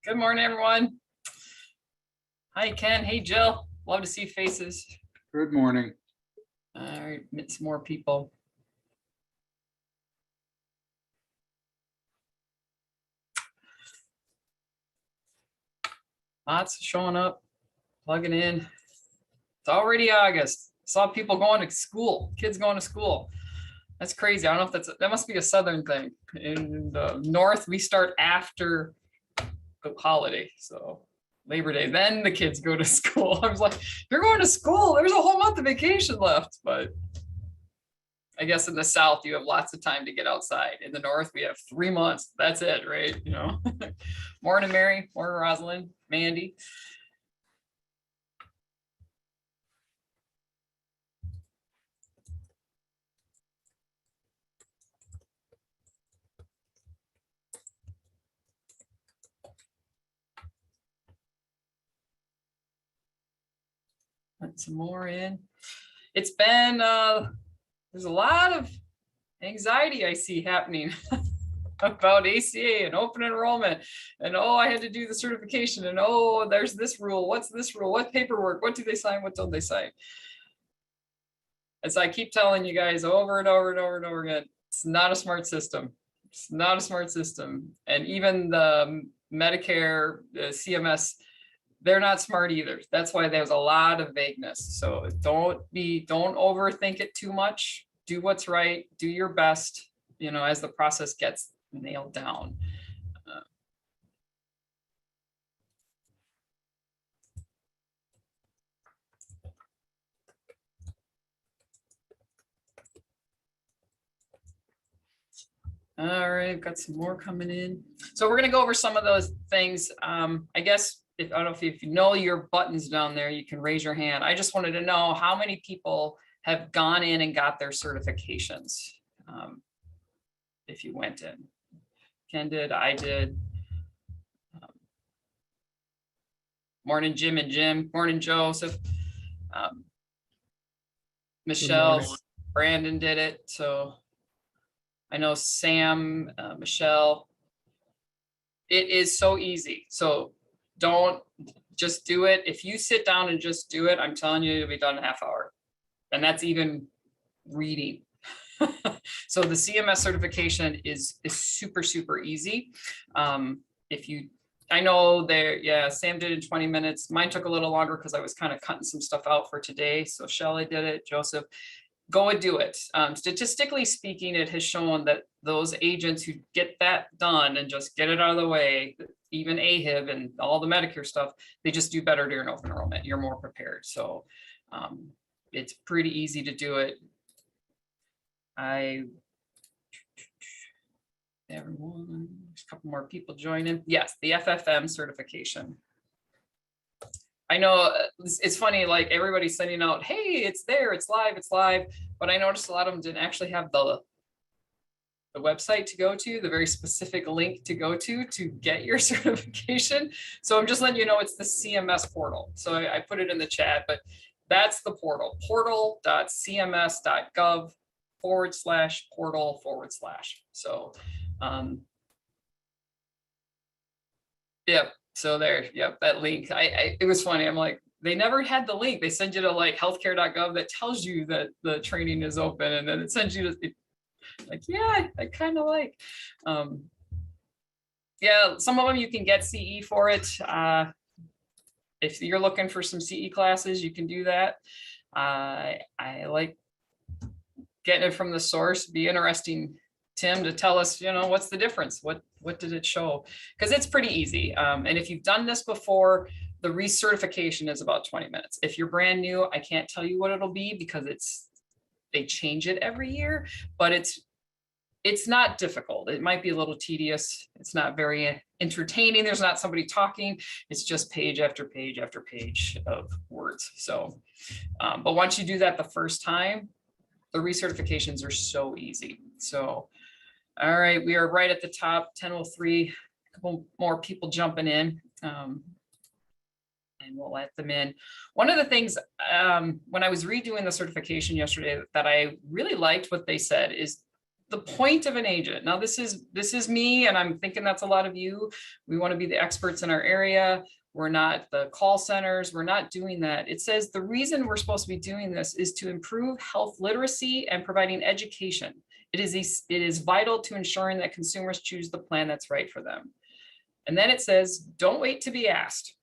Good morning, everyone. Hi, Ken. Hey, Jill. Love to see faces. Good morning. All right, meet some more people. Lots showing up, plugging in. It's already August. Saw people going to school, kids going to school. That's crazy. I don't know if that must be a Southern thing. In the North, we start after the holiday. So Labor Day, then the kids go to school. I was like, you're going to school. There's a whole month of vacation left. But I guess in the South, you have lots of time to get outside. In the North, we have 3 months. That's it, right? You know. Morning, Mary. Morning, Rosalind. Mandy. Put some more in. It's been there's a lot of anxiety I see happening about ACA and open enrollment, and oh, I had to do the certification, and oh, there's this rule. What's this rule? What paperwork? What do they sign? What don't they sign? As I keep telling you guys over and over and over and over again, it's not a smart system. It's not a smart system. And even the Medicare, the CMS, they're not smart either. That's why there's a lot of vagueness. So don't overthink it too much. Do what's right. Do your best, you know, as the process gets nailed down. All right, got some more coming in. So we're going to go over some of those things. I guess I don't know if you know your buttons down there, you can raise your hand. I just wanted to know how many people have gone in and got their certifications. If you went in. Ken did, I did. Morning, Jim and Jim. Morning, Joseph. Michelle, Brandon did it. So I know Sam, Michelle. It is so easy. So don't just do it. If you sit down and just do it, I'm telling you, you'll be done in a half hour. And that's even reading. So the CMS certification is super, super easy. I know there, yeah, Sam did it in 20 minutes. Mine took a little longer because I was kind of cutting some stuff out for today. So Shelley did it, Joseph. Go and do it. Statistically speaking, it has shown that those agents who get that done and just get it out of the way, even AHIB and all the Medicare stuff, they just do better during open enrollment. You're more prepared. So it's pretty easy to do it. Everyone, there's a couple more people joining. Yes, the FFM certification. I know it's funny, like everybody's sending out, hey, it's there, it's live, but I noticed a lot of them didn't actually have the website to go to, the very specific link to go to get your certification. So I'm just letting you know it's the CMS portal. So I put it in the chat, but that's the portal, portal.cms.gov/portal/. So yeah, so there, yep, that link. It was funny. I'm like, they never had the link. They send you to like healthcare.gov that tells you that the training is open, and then it sends you to like, yeah, I kind of like. Yeah, some of them you can get CE for it. If you're looking for some CE classes, you can do that. I like getting it from the source. Be interesting, Tim, to tell us, you know, what's the difference? What did it show? Because it's pretty easy. And if you've done this before, the recertification is about 20 minutes. If you're brand new, I can't tell you what it'll be because they change it every year, but it's not difficult. It might be a little tedious. It's not very entertaining. There's not somebody talking. It's just page after page after page of words. So, but once you do that the first time, the recertifications are so easy. So, all right, we are right at the top, 10:03, a couple more people jumping in. And we'll let them in. One of the things when I was redoing the certification yesterday that I really liked what they said is the point of an agent. Now this is me, and I'm thinking that's a lot of you. We want to be the experts in our area. We're not the call centers. We're not doing that. It says the reason we're supposed to be doing this is to improve health literacy and providing education. It is vital to ensuring that consumers choose the plan that's right for them. And then it says, don't wait to be asked.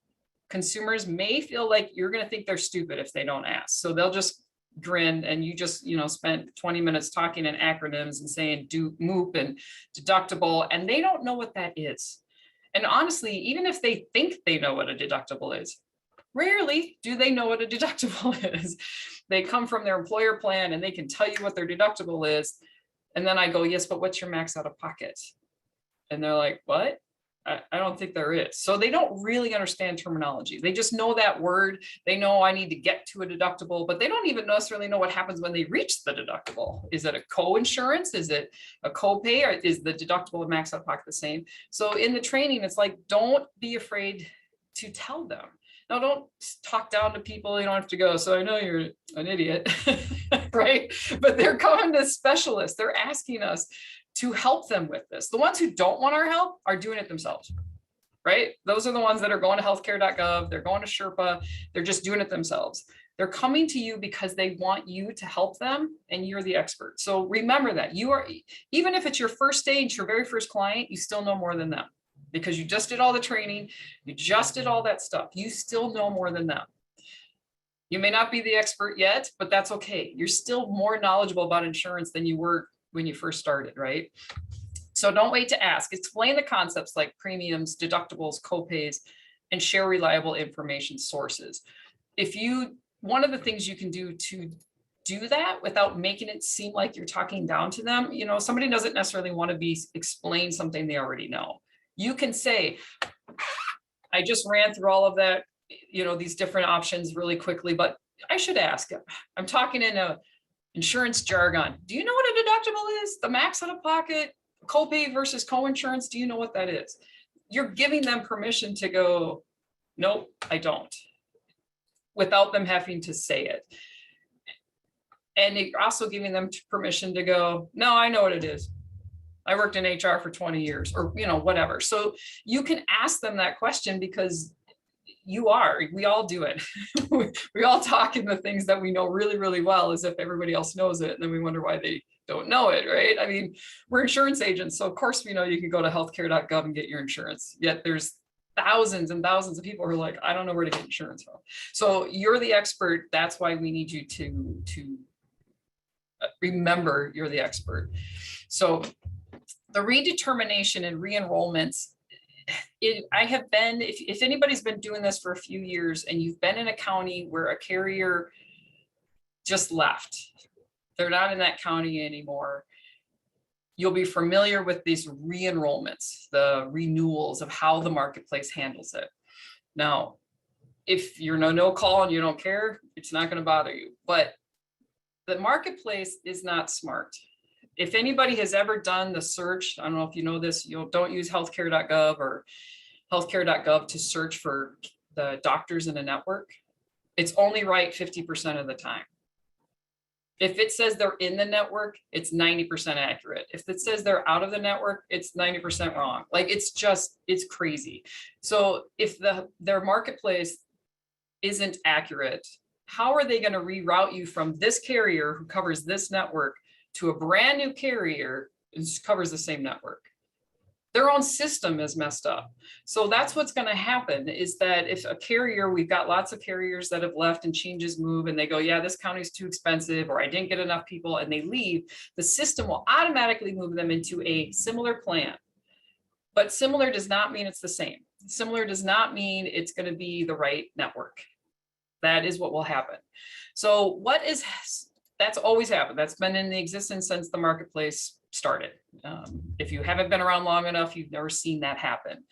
Consumers may feel like you're going to think they're stupid if they don't ask. So they'll just grin, and you just, spent 20 minutes talking in acronyms and saying do MOOP and deductible, and they don't know what that is. And honestly, even if they think they know what a deductible is, rarely do they know what a deductible is. They come from their employer plan and they can tell you what their deductible is. And then I go, yes, but what's your max out of pocket? And they're like, what? I don't think there is. So they don't really understand terminology. They just know that word. They know I need to get to a deductible, but they don't even necessarily know what happens when they reach the deductible. Is it a co-insurance? Is it a copay? Or is the deductible and max out of pocket the same? So in the training, it's like, don't be afraid to tell them. Now, don't talk down to people. You don't have to go, so I know you're an idiot, right? But they're coming to specialists. They're asking us to help them with this. The ones who don't want our help are doing it themselves, right? Those are the ones that are going to healthcare.gov, they're going to Sherpa, they're just doing it themselves. They're coming to you because they want you to help them, and you're the expert. So remember that you are, even if it's your first stage, your very first client, you still know more than them because you just did all the training, you just did all that stuff. You still know more than them. You may not be the expert yet, but that's okay. You're still more knowledgeable about insurance than you were when you first started, right? So don't wait to ask. Explain the concepts like premiums, deductibles, copays, and share reliable information sources. One of the things you can do to do that without making it seem like you're talking down to them, somebody doesn't necessarily want to explain something they already know. You can say, I just ran through all of that, these different options really quickly, but I should ask. I'm talking in a insurance jargon. Do you know what a deductible is? The max out of pocket, copay versus co-insurance. Do you know what that is? You're giving them permission to go, nope, I don't, without them having to say it. And you're also giving them permission to go, no, I know what it is. I worked in HR for 20 years or, whatever. So you can ask them that question because we all do it. We all talk in the things that we know really, really well as if everybody else knows it. And then we wonder why they don't know it, right? I mean, we're insurance agents. So of course, we know you can go to healthcare.gov and get your insurance. Yet there's thousands and thousands of people who are like, I don't know where to get insurance from. So you're the expert. That's why we need you to remember you're the expert. So the redetermination and re-enrollments, I have been, if anybody's been doing this for a few years and you've been in a county where a carrier just left, they're not in that county anymore, you'll be familiar with these re-enrollments, the renewals of how the marketplace handles it. Now, if you're no call and you don't care, it's not going to bother you, but the marketplace is not smart. If anybody has ever done the search, I don't know if you know this, don't use healthcare.gov or healthcare.gov to search for the doctors in a network. It's only right 50% of the time. If it says they're in the network, it's 90% accurate. If it says they're out of the network, it's 90% wrong. Like it's crazy. So if their marketplace isn't accurate, how are they going to reroute you from this carrier who covers this network to a brand new carrier and covers the same network? Their own system is messed up. So that's what's going to happen is that if a carrier, we've got lots of carriers that have left and changes move and they go, yeah, this county's too expensive, or I didn't get enough people, and they leave, the system will automatically move them into a similar plan. But similar does not mean it's the same. Similar does not mean it's going to be the right network. That is what will happen. So that's always happened. That's been in the existence since the marketplace started. If you haven't been around long enough, you've never seen that happen.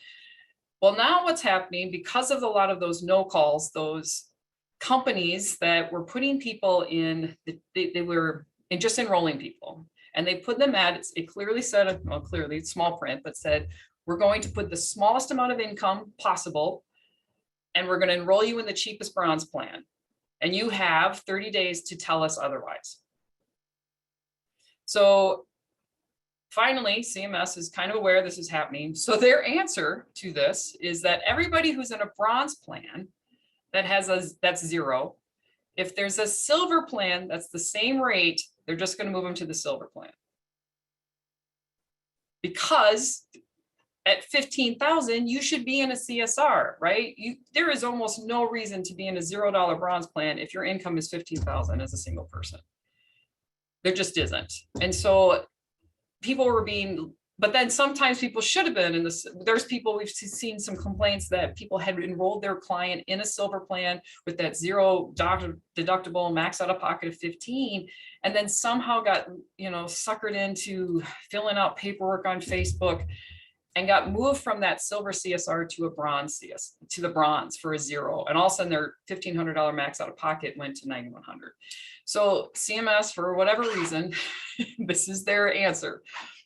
Well, now what's happening, because of a lot of those no calls, those companies that were putting people in, they were just enrolling people, and they put them at, it clearly said, well, clearly it's small print, but said, we're going to put the smallest amount of income possible, and we're going to enroll you in the cheapest bronze plan. And you have 30 days to tell us otherwise. So finally, CMS is kind of aware this is happening. So their answer to this is that everybody who's in a bronze plan that has that's 0. If there's a silver plan that's the same rate, they're just going to move them to the silver plan. Because at 15,000, you should be in a CSR, right? There is almost no reason to be in a $0 bronze plan if your income is 15,000 as a single person. There just isn't. And so people were being, but then sometimes people should have been in this. There's people, we've seen some complaints that people had enrolled their client in a silver plan with that $0 deductible max out of pocket of 15, and then somehow got, suckered into filling out paperwork on Facebook and got moved from that silver CSR to a bronze to the bronze for a 0. And all of a sudden their $1,500 max out of pocket went to $9,100. So CMS, for whatever reason, this is their answer.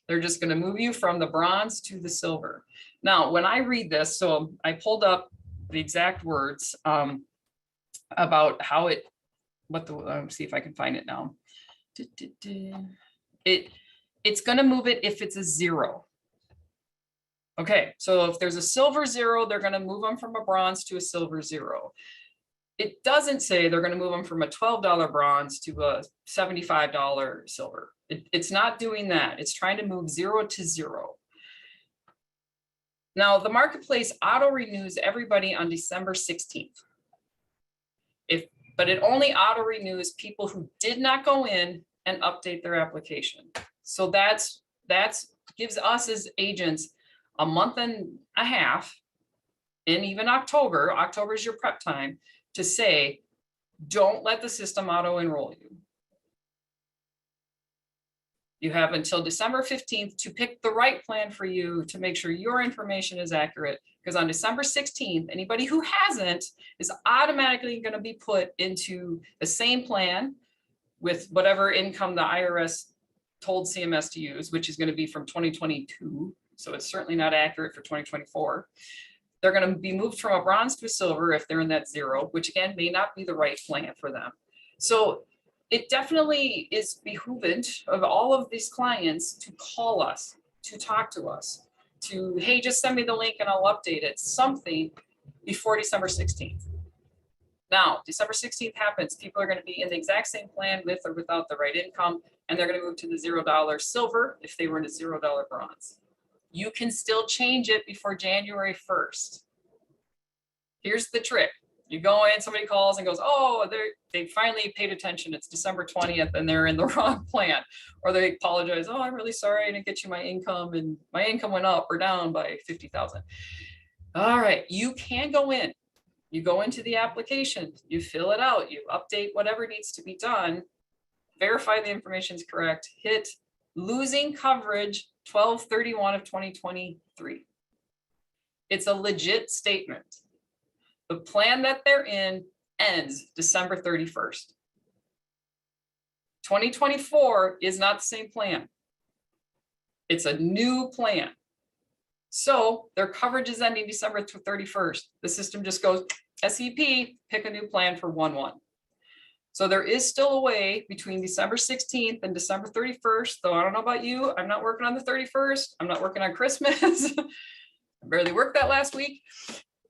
They're just going to move you from the bronze to the silver. Now, when I read this, so I pulled up the exact words about how it, see if I can find it now. It's going to move it if it's a 0. Okay, so if there's a silver 0, they're going to move them from a bronze to a silver 0. It doesn't say they're going to move them from a $12 bronze to a $75 silver. It's not doing that. It's trying to move 0 to 0. Now, the marketplace auto renews everybody on December 16th. But it only auto renews people who did not go in and update their application. So that's gives us as agents a month and a half, and even October is your prep time, to say, don't let the system auto enroll you. You have until December 15th to pick the right plan for you, to make sure your information is accurate, because on December 16th, anybody who hasn't is automatically going to be put into the same plan with whatever income the IRS told CMS to use, which is going to be from 2022. So it's certainly not accurate for 2024. They're going to be moved from a bronze to a silver if they're in that 0, which again may not be the right plan for them. So it definitely is behoovant of all of these clients to call us, to talk to us, to, hey, just send me the link and I'll update it, something before December 16th. Now, December 16th happens, people are going to be in the exact same plan with or without the right income, and they're going to move to the $0 silver if they were in a $0 bronze. You can still change it before January 1st. Here's the trick. You go in, somebody calls and goes, oh, they finally paid attention. It's December 20th and they're in the wrong plan. Or they apologize, oh, I'm really sorry, I didn't get you my income, and my income went up or down by 50,000. All right, you can go in. You go into the application, you fill it out, you update whatever needs to be done, verify the information is correct, hit losing coverage 12/31 of 2023. It's a legit statement. The plan that they're in ends December 31st. 2024 is not the same plan. It's a new plan. So their coverage is ending December 31st. The system just goes SEP, pick a new plan for 1/1. So there is still a way between December 16th and December 31st, though I don't know about you, I'm not working on the 31st. I'm not working on Christmas. I barely worked that last week.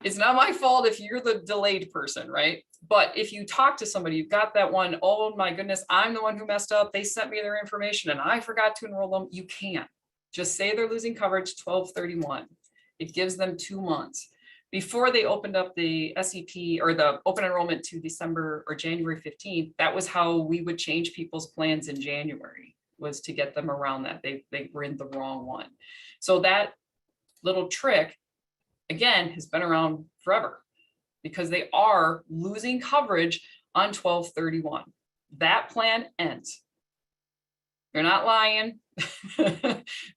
It's not my fault if you're the delayed person, right? But if you talk to somebody, you've got that one, oh my goodness, I'm the one who messed up. They sent me their information and I forgot to enroll them. You can just say they're losing coverage 12/31. It gives them 2 months. Before they opened up the SEP or the open enrollment to December or January 15th, that was how we would change people's plans in January, was to get them around that. They were in the wrong one. So that little trick, again, has been around forever because they are losing coverage on 12/31. That plan ends. You're not lying.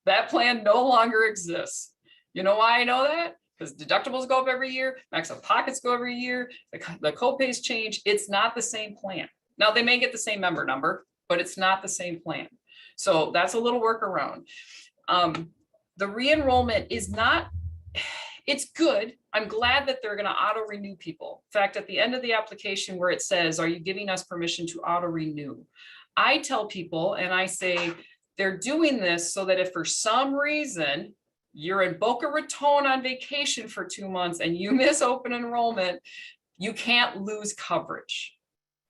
That plan no longer exists. You know why I know that? Because deductibles go up every year, max out pockets go every year, the co-pays change. It's not the same plan. Now they may get the same member number, but it's not the same plan. So that's a little workaround. The re-enrollment is not, it's good. I'm glad that they're going to auto renew people. In fact, at the end of the application where it says, are you giving us permission to auto renew? I tell people and I say, They're doing this so that if for some reason you're in Boca Raton on vacation for 2 months and you miss open enrollment, you can't lose coverage.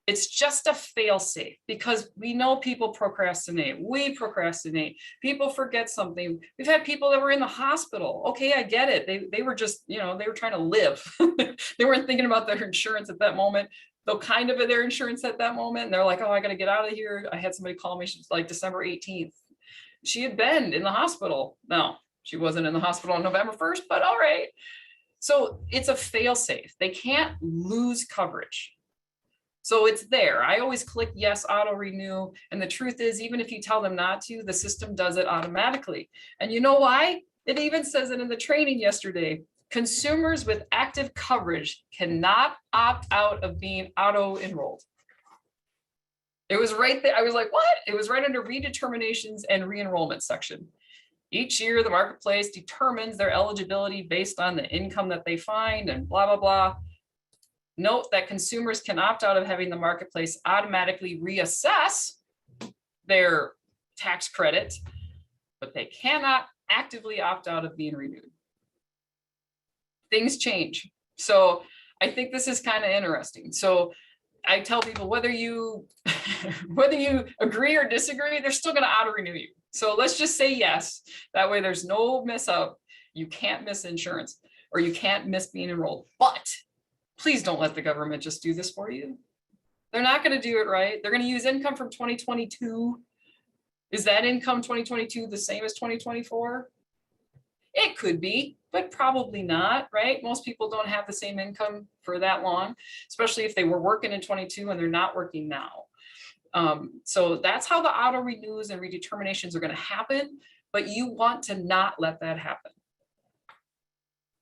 It's just a fail-safe because we know people procrastinate. We procrastinate. People forget something. We've had people that were in the hospital. Okay, I get it. They were just, they were trying to live. They weren't thinking about their insurance at that moment, though kind of their insurance at that moment. And they're like, oh, I got to get out of here. I had somebody call me. She's like December 18th. She had been in the hospital. No, she wasn't in the hospital on November 1st, but all right. So it's a fail-safe. They can't lose coverage. So it's there. I always click yes, auto renew. And the truth is, even if you tell them not to, the system does it automatically. And you know why? It even says it in the training yesterday. Consumers with active coverage cannot opt out of being auto enrolled. It was right there. I was like, what? It was right under redeterminations and re-enrollment section. Each year, the marketplace determines their eligibility based on the income that they find and blah, blah, blah. Note that consumers can opt out of having the marketplace automatically reassess their tax credit, but they cannot actively opt out of being renewed. Things change. So I think this is kind of interesting. So I tell people whether you agree or disagree, they're still going to auto renew you. So let's just say yes. That way there's no mess up. You can't miss insurance or you can't miss being enrolled. But please don't let the government just do this for you. They're not going to do it right. They're going to use income from 2022. Is that income 2022 the same as 2024? It could be, but probably not, right? Most people don't have the same income for that long, especially if they were working in 22 and they're not working now. So that's how the auto renews and redeterminations are going to happen, but you want to not let that happen.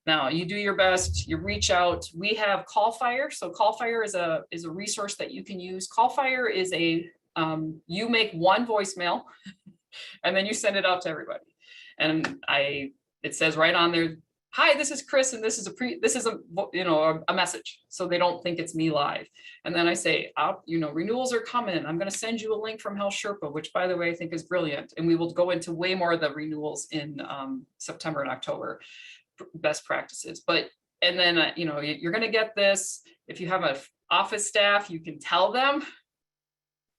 Now you do your best, you reach out. We have CallFire. So CallFire is a resource that you can use. CallFire is you make one voicemail and then you send it out to everybody. And it says right on there, hi, this is Chris, and this is a message, so they don't think it's me live. And then I say, renewals are coming. I'm going to send you a link from Health Sherpa, which, by the way, I think is brilliant. And we will go into way more of the renewals in September and October, best practices. And then you're going to get this. If you have an office staff, you can tell them,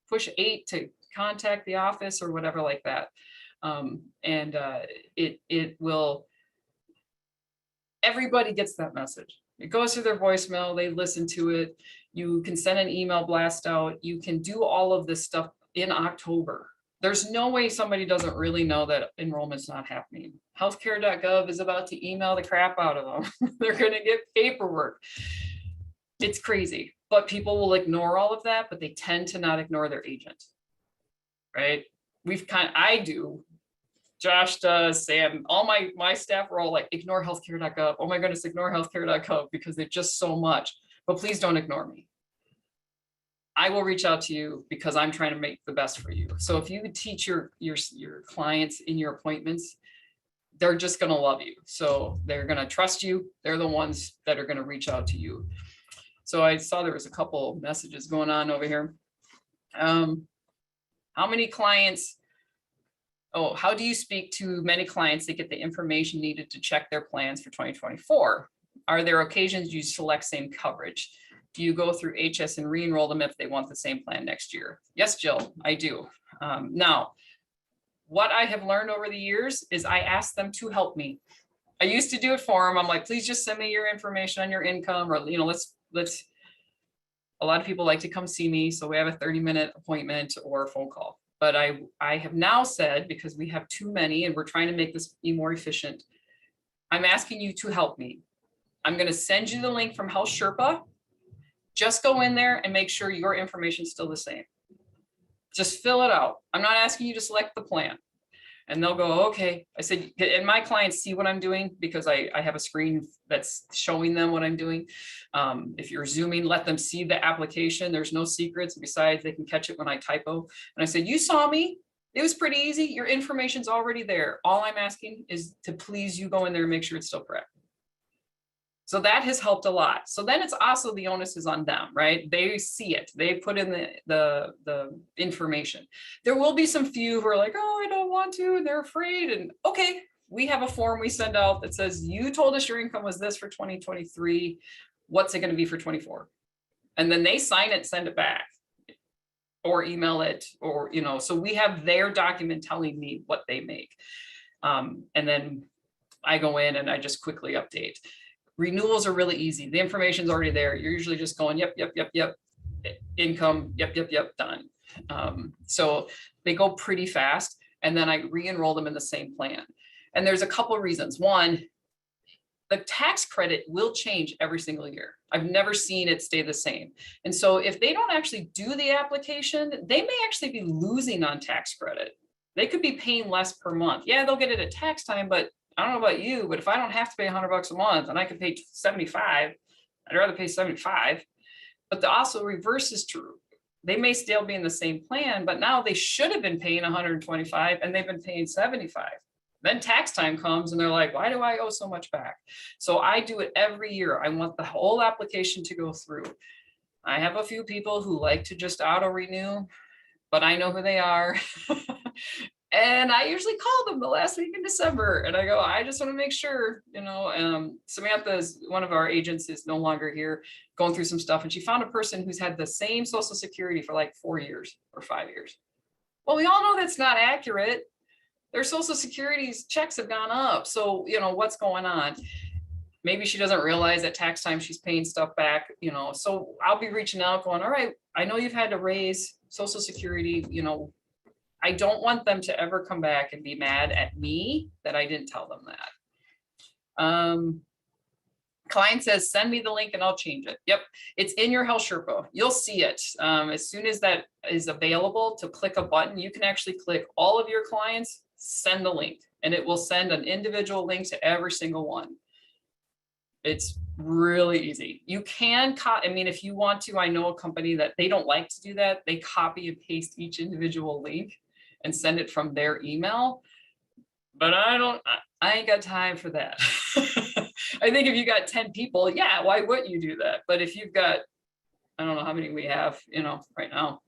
push 8 to contact the office or whatever like that. It will. Everybody gets that message. It goes through their voicemail, they listen to it. You can send an email blast out. You can do all of this stuff in October. There's no way somebody doesn't really know that enrollment's not happening. Healthcare.gov is about to email the crap out of them. They're going to get paperwork. It's crazy, but people will ignore all of that, but they tend to not ignore their agent, right? I do. Josh does, Sam, all my staff are all like, ignore healthcare.gov. Oh my goodness, ignore healthcare.gov because they're just so much, but please don't ignore me. I will reach out to you because I'm trying to make the best for you. So if you teach your clients in your appointments, they're just going to love you. So they're going to trust you. They're the ones that are going to reach out to you. So I saw there was a couple messages going on over here. How many clients? Oh, how do you speak to many clients that get the information needed to check their plans for 2024? Are there occasions you select same coverage? Do you go through HS and re-enroll them if they want the same plan next year? Yes, Jill, I do. Now, what I have learned over the years is I ask them to help me. I used to do it for them. I'm like, please just send me your information on your income, or let's. A lot of people like to come see me, so we have a 30-minute appointment or a phone call. But I have now said, because we have too many and we're trying to make this be more efficient, I'm asking you to help me. I'm going to send you the link from Health Sherpa. Just go in there and make sure your information is still the same. Just fill it out. I'm not asking you to select the plan. And they'll go, okay. I said, and my clients see what I'm doing because I have a screen that's showing them what I'm doing. If you're zooming, let them see the application. There's no secrets. Besides, they can catch it when I typo. And I said, you saw me. It was pretty easy. Your information's already there. All I'm asking is to please you go in there and make sure it's still correct. So that has helped a lot. So then it's also the onus is on them, right? They see it, they put in the information. There will be some few who are like, oh, I don't want to, and they're afraid. And okay, we have a form we send out that says, you told us your income was this for 2023. What's it going to be for 24? And then they sign it, send it back, or email it, or, you know, so we have their document telling me what they make. And then I go in and I just quickly update. Renewals are really easy. The information's already there. You're usually just going, yep, yep, yep, yep. Income, yep, yep, yep, done. So they go pretty fast. And then I re-enroll them in the same plan. And there's a couple of reasons. One, the tax credit will change every single year. I've never seen it stay the same. And so if they don't actually do the application, they may actually be losing on tax credit. They could be paying less per month. Yeah, they'll get it at tax time, but I don't know about you, but if I don't have to pay $100 a month and I can pay 75, I'd rather pay 75. But the also reverse is true. They may still be in the same plan, but now they should have been paying 125 and they've been paying 75. Then tax time comes and they're like, why do I owe so much back? So I do it every year. I want the whole application to go through. I have a few people who like to just auto renew, but I know who they are. And I usually call them the last week in December and I go, I just want to make sure, you know, Samantha is one of our agents, is no longer here, going through some stuff. And she found a person who's had the same Social Security for like 4 years or 5 years. Well, we all know that's not accurate. Their Social Security's checks have gone up. So, you know, what's going on? Maybe she doesn't realize at tax time she's paying stuff back, you know. So I'll be reaching out going, all right, I know you've had to raise Social Security, you know, I don't want them to ever come back and be mad at me that I didn't tell them that. Client says, send me the link and I'll change it. Yep, it's in your Health Sherpa. You'll see it. As soon as that is available to click a button, you can actually click all of your clients, send the link, and it will send an individual link to every single one. It's really easy. You can, I mean, if you want to, I know a company that they don't like to do that. They copy and paste each individual link and send it from their email. But I ain't got time for that. I think if you got 10 people, yeah, why wouldn't you do that? But if you've got, I don't know how many we have, you know, right now,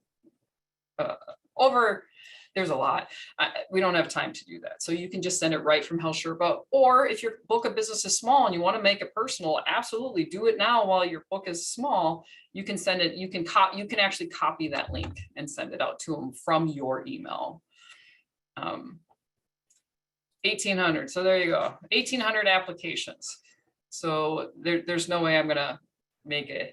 there's a lot. We don't have time to do that. So you can just send it right from Health Sherpa. Or if your book of business is small and you want to make it personal, absolutely do it now while your book is small. You can send it, you can actually copy that link and send it out to them from your email. 1,800. So there you go. 1,800 applications. So there's no way I'm going to make an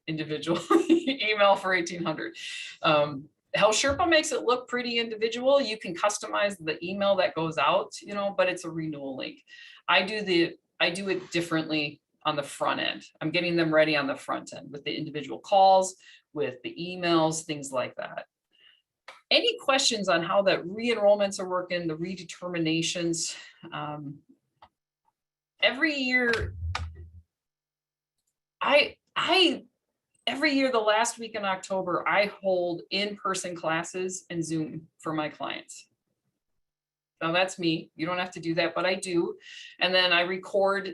individual email for 1,800. Health Sherpa makes it look pretty individual. You can customize the email that goes out, you know, but it's a renewal link. I do it differently on the front end. I'm getting them ready on the front end with the individual calls, with the emails, things like that. Any questions on how the re-enrollments are working, the redeterminations? Every year, every year, the last week in October, I hold in-person classes and Zoom for my clients. Now that's me. You don't have to do that, but I do. And then I record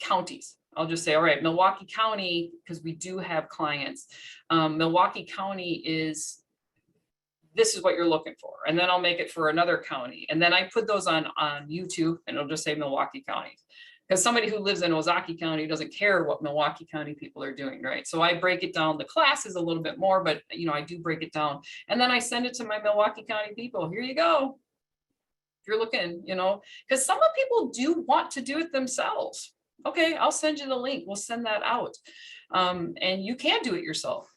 counties. I'll just say, all right, Milwaukee County, because we do have clients. Milwaukee County this is what you're looking for. And then I'll make it for another county. And then I put those on YouTube and it'll just say Milwaukee County. Because somebody who lives in Ozaukee County doesn't care what Milwaukee County people are doing, right? So I break it down. The class is a little bit more, but you know, I do break it down. And then I send it to my Milwaukee County people. Here you go. If you're looking, you know, because some of people do want to do it themselves. Okay, I'll send you the link. We'll send that out. And you can do it yourself.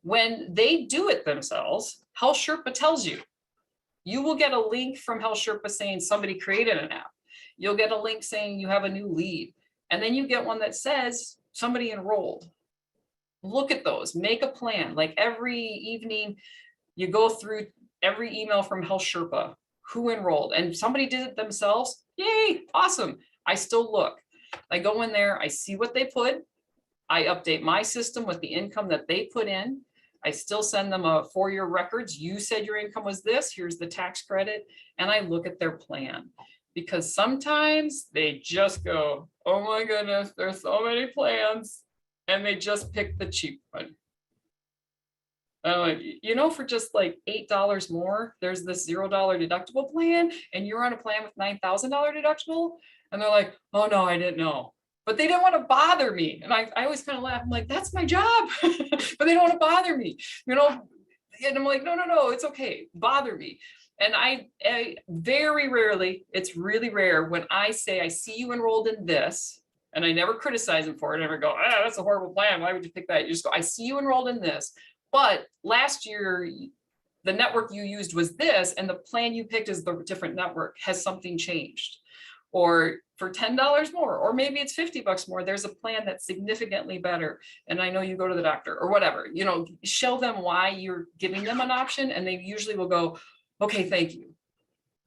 When they do it themselves, Health Sherpa tells you. You will get a link from Health Sherpa saying somebody created an app. You'll get a link saying you have a new lead. And then you get one that says somebody enrolled. Look at those, make a plan. Like every evening, you go through every email from Health Sherpa, who enrolled, and somebody did it themselves. Yay, awesome. I still look. I go in there, I see what they put. I update my system with the income that they put in. I still send them a 4-year records. You said your income was this, here's the tax credit. And I look at their plan. because sometimes they just go, oh my goodness, there's so many plans, and they just pick the cheap one. You know, for just like $8 more, there's this $0 deductible plan, and you're on a plan with $9,000 deductible. And they're like, oh no, I didn't know. But they didn't want to bother me. And I always kind of laugh. I'm like, that's my job. But they don't want to bother me, you know? And I'm like, no, it's okay. Bother me. And I very rarely, it's really rare when I say, I see you enrolled in this, and I never criticize them for it. I never go, that's a horrible plan. Why would you pick that? You just go, I see you enrolled in this. But last year, the network you used was this, and the plan you picked is the different network. Has something changed? Or for $10 more, or maybe it's $50 more, there's a plan that's significantly better. And I know you go to the doctor or whatever, you know, show them why you're giving them an option, and they usually will go, okay, thank you.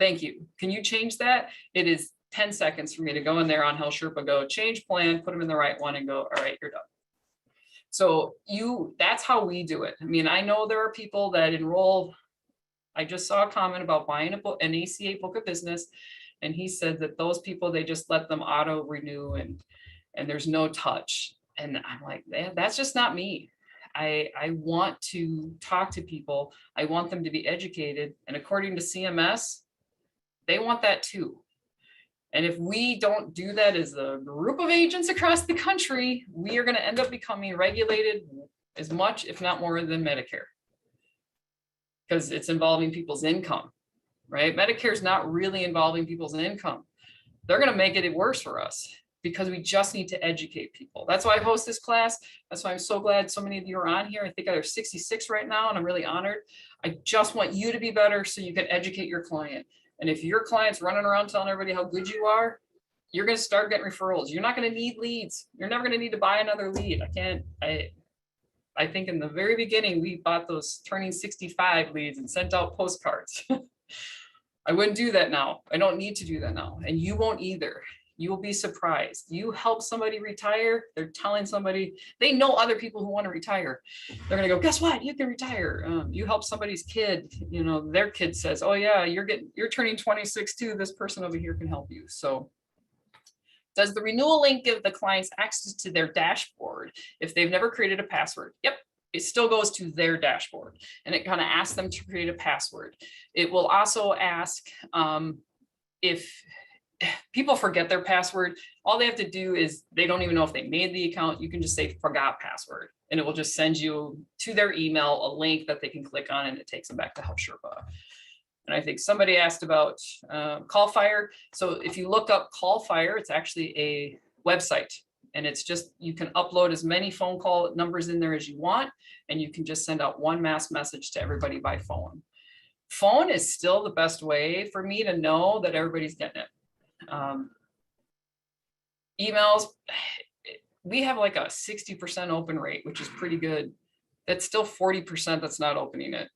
Thank you. Can you change that? It is 10 seconds for me to go in there on Health Sherpa, go change plan, put them in the right one, and go, all right, you're done. So that's how we do it. I mean, I know there are people that enroll. I just saw a comment about buying an ACA book of business. And he said that those people, they just let them auto renew and there's no touch. And I'm like, that's just not me. I want to talk to people. I want them to be educated. And according to CMS, they want that too. And if we don't do that as a group of agents across the country, we are going to end up becoming regulated as much, if not more, than Medicare. Because it's involving people's income, right? Medicare is not really involving people's income. They're going to make it worse for us because we just need to educate people. That's why I host this class. That's why I'm so glad so many of you are on here. I think there's 66 right now, and I'm really honored. I just want you to be better so you can educate your client. And if your client's running around telling everybody how good you are, you're going to start getting referrals. You're not going to need leads. You're never going to need to buy another lead. I think in the very beginning, we bought those turning 65 leads and sent out postcards. I wouldn't do that now. I don't need to do that now. And you won't either. You will be surprised. You help somebody retire. They're telling somebody, they know other people who want to retire. They're going to go, guess what? You can retire. You help somebody's kid, you know, their kid says, oh yeah, you're turning 26 too. This person over here can help you. So does the renewal link give the clients access to their dashboard if they've never created a password? Yep. It still goes to their dashboard, and it kind of asks them to create a password. It will also ask if people forget their password. All they have to do is, they don't even know if they made the account. You can just say forgot password, and it will just send you to their email a link that they can click on, and it takes them back to Health Sherpa. And I think somebody asked about CallFire. So if you look up CallFire, it's actually a website. And it's just, you can upload as many phone call numbers in there as you want, and you can just send out one mass message to everybody by phone. Phone is still the best way for me to know that everybody's getting it. Emails, we have like a 60% open rate, which is pretty good. That's still 40% that's not opening it.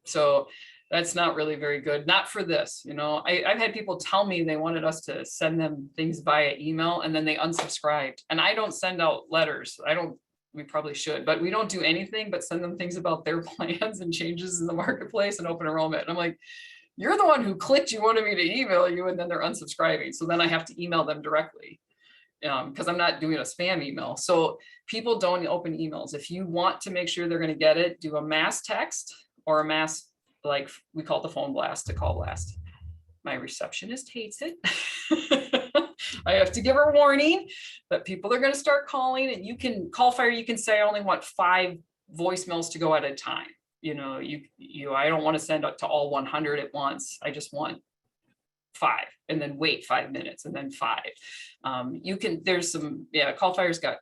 So that's not really very good. Not for this, you know. I've had people tell me they wanted us to send them things via email, and then they unsubscribed. And I don't send out letters. We probably should, but we don't do anything but send them things about their plans and changes in the marketplace and open enrollment. And I'm like, you're the one who clicked, you wanted me to email you, and then they're unsubscribing. So then I have to email them directly because I'm not doing a spam email. So people don't open emails. If you want to make sure they're going to get it, do a mass text or a mass, like we call it the phone blast, to call blast. My receptionist hates it. I have to give her a warning that people are going to start calling, and you can CallFire. You can say, I only want 5 voicemails to go at a time. You know, I don't want to send out to all 100 at once. I just want 5, and then wait 5 minutes, and then 5. There's some, CallFire's got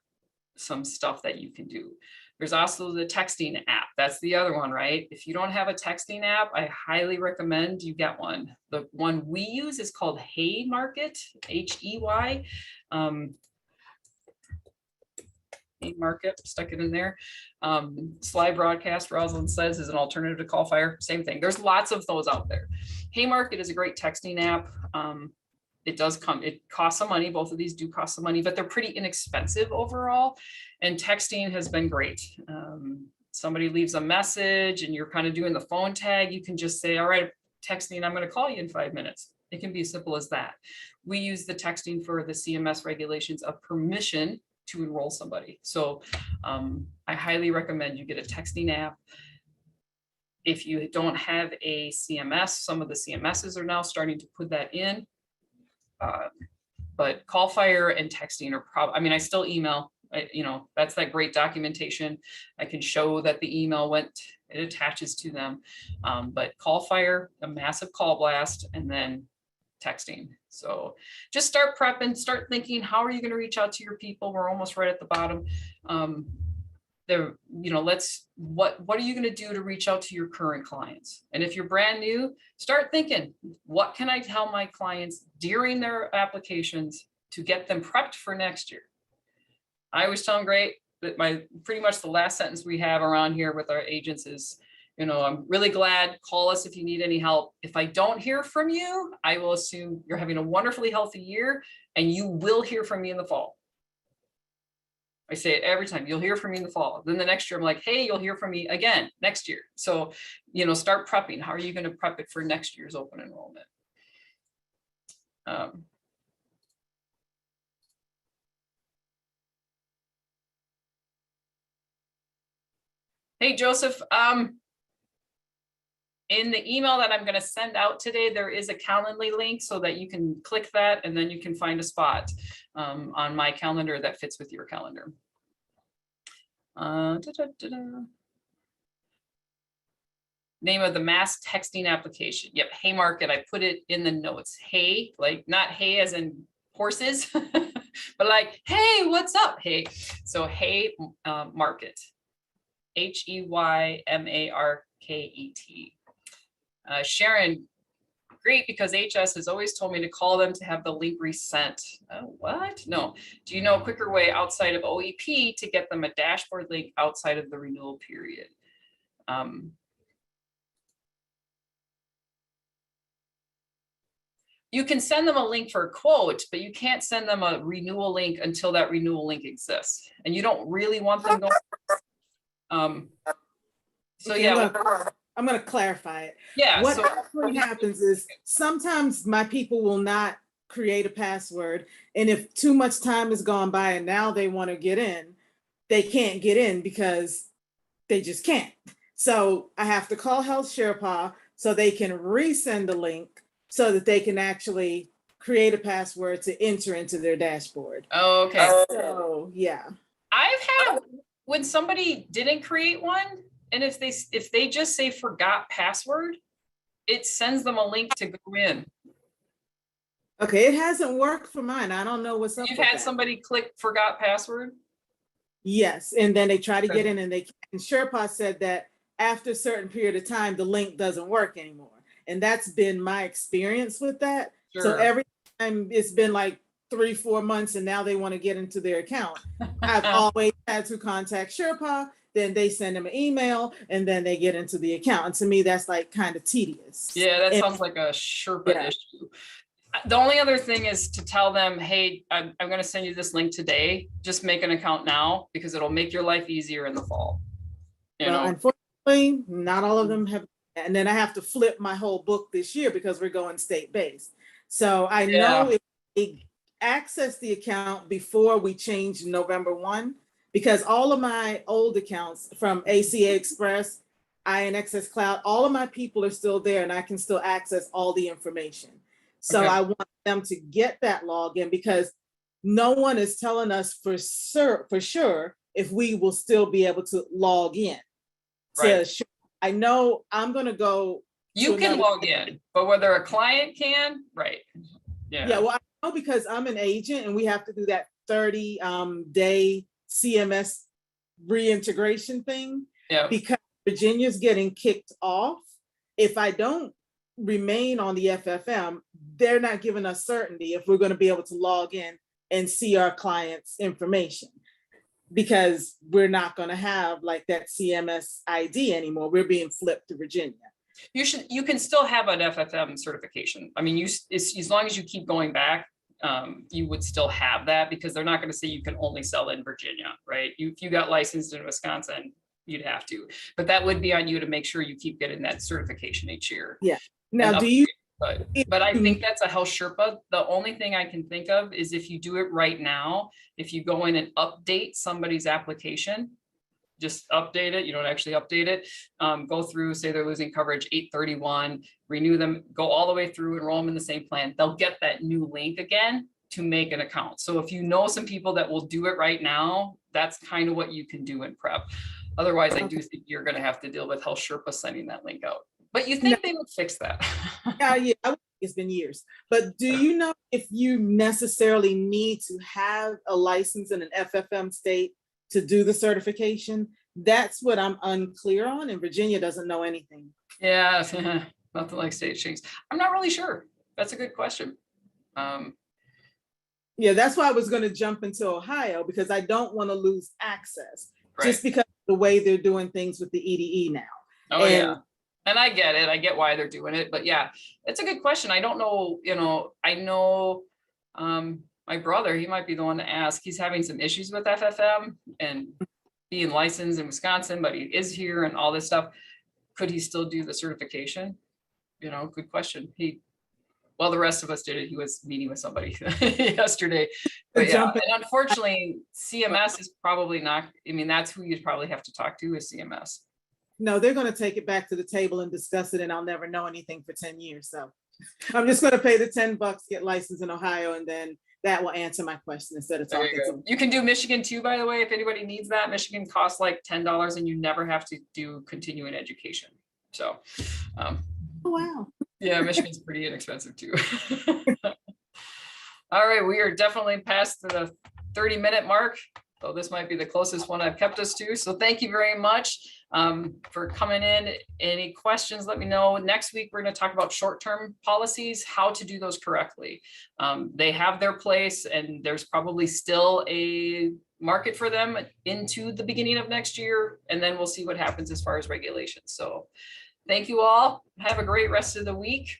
some stuff that you can do. There's also the texting app. That's the other one, right? If you don't have a texting app, I highly recommend you get one. The one we use is called Haymarket, H-E-Y. Haymarket, stuck it in there. Slide Broadcast, Rosalind says, is an alternative to CallFire. Same thing. There's lots of those out there. Haymarket is a great texting app. It costs some money. Both of these do cost some money, but they're pretty inexpensive overall. And texting has been great. Somebody leaves a message and you're kind of doing the phone tag. You can just say, all right, texting, I'm going to call you in 5 minutes. It can be as simple as that. We use the texting for the CMS regulations of permission to enroll somebody. So I highly recommend you get a texting app. If you don't have a CMS, some of the CMSs are now starting to put that in. But call fire and texting are probably, I mean, I still email, you know, that's that great documentation. I can show that the email went, it attaches to them. But call fire, a massive call blast, and then texting. So just start prepping, start thinking, how are you going to reach out to your people? We're almost right at the bottom. There, you know, what are you going to do to reach out to your current clients? And if you're brand new, start thinking, what can I tell my clients during their applications to get them prepped for next year? I always tell them, great, that pretty much the last sentence we have around here with our agents is, you know, I'm really glad, call us if you need any help. If I don't hear from you, I will assume you're having a wonderfully healthy year and you will hear from me in the fall. I say it every time, you'll hear from me in the fall. Then the next year I'm like, hey, you'll hear from me again next year. So, you know, start prepping. How are you going to prep it for next year's open enrollment? Hey, Joseph, in the email that I'm going to send out today, there is a Calendly link so that you can click that and then you can find a spot on my calendar that fits with your calendar. Name of the mass texting application. Yep, Hey Market. I put it in the notes. Hey, like not hey as in horses, but like, hey, what's up? Hey. So Hey Market. HEYMARKET. Sharon, great, because HS has always told me to call them to have the link resent. Oh, what? No. Do you know a quicker way outside of OEP to get them a dashboard link outside of the renewal period? You can send them a link for a quote, but you can't send them a renewal link until that renewal link exists. And you don't really want them going. So okay, yeah. I'm going to clarify it. Yeah. What So actually happens is sometimes my people will not create a password. And if too much time has gone by and now they want to get in, they can't get in because they just can't. So I have to call Health Sherpa so they can resend the link so that they can actually create a password to enter into their dashboard. oh, okay. So yeah. I've had when somebody didn't create one, and if they just say forgot password, it sends them a link to go in. Okay, it hasn't worked for mine. I don't know what's up. You've had somebody click forgot password? Yes, and then they try to get in and they can't. And Sherpa said that after a certain period of time, the link doesn't work anymore. And that's been my experience with that. Sure. So every time it's been like 3-4 months and now they want to get into their account. I've always had to contact Sherpa, then they send them an email and then they get into the account. And to me, that's like kind of tedious. Yeah, that sounds like a Sherpa issue. The only other thing is to tell them, hey, I'm going to send you this link today. Just make an account now because it'll make your life easier in the fall. You know? Unfortunately, not all of them have. And then I have to flip my whole book this year because we're going state-based. So I know if they access the account before we change November 1, because all of my old accounts from ACA Express, INXS Cloud, all of my people are still there and I can still access all the information. So I want them to get that login because no one is telling us for sure if we will still be able to log in. Right. So I know I'm going to go. You can log in, but whether a client can, right. Yeah. Yeah, well, I know because I'm an agent and we have to do that 30-day CMS reintegration thing. Yeah. Because Virginia's getting kicked off. If I don't remain on the FFM, they're not giving us certainty if we're going to be able to log in and see our clients' information because we're not going to have like that CMS ID anymore. We're being flipped to Virginia. You can still have an FFM certification. I mean, as long as you keep going back, you would still have that because they're not going to say you can only sell in Virginia, right? If you got licensed in Wisconsin, you'd have to, but that would be on you to make sure you keep getting that certification each year. Yeah. Now, do you But I think that's a health Sherpa. The only thing I can think of is if you do it right now, if you go in and update somebody's application, just update it, you don't actually update it, go through, say they're losing coverage 8/31, renew them, go all the way through, enroll them in the same plan, they'll get that new link again to make an account. So if you know some people that will do it right now, that's kind of what you can do in prep. Otherwise, I do think you're going to have to deal with health Sherpa sending that link out. But you think they would fix that? Yeah, it's been years. But do you know if you necessarily need to have a license in an FFM state to do the certification? That's what I'm unclear on, and Virginia doesn't know anything. Yeah, nothing like state exchange. I'm not really sure. That's a good question. Yeah, that's why I was going to jump into Ohio, because I don't want to lose access just because of the way they're doing things with the EDE now. Oh, yeah. And I get it. I get why they're doing it. But yeah, it's a good question. I don't know, I know my brother, he might be the one to ask. He's having some issues with FFM and being licensed in Wisconsin, but he is here and all this stuff. Could he still do the certification? Good question. Well, the rest of us did it. He was meeting with somebody yesterday. But yeah, and unfortunately, CMS is probably not, that's who you'd probably have to talk to, is CMS. No, they're going to take it back to the table and discuss it, and I'll never know anything for 10 years. So I'm just going to pay the $10, get licensed in Ohio, and then that will answer my question instead of talking to them. You can do Michigan too, by the way, if anybody needs that. Michigan costs like $10 and you never have to do continuing education. So, oh, wow. Yeah, Michigan's pretty inexpensive too. All right, we are definitely past the 30-minute mark. So this might be the closest one I've kept us to. So thank you very much for coming in. Any questions, let me know. Next week, we're going to talk about short-term policies, how to do those correctly. They have their place, and there's probably still a market for them into the beginning of next year. And then we'll see what happens as far as regulations. So thank you all. Have a great rest of the week.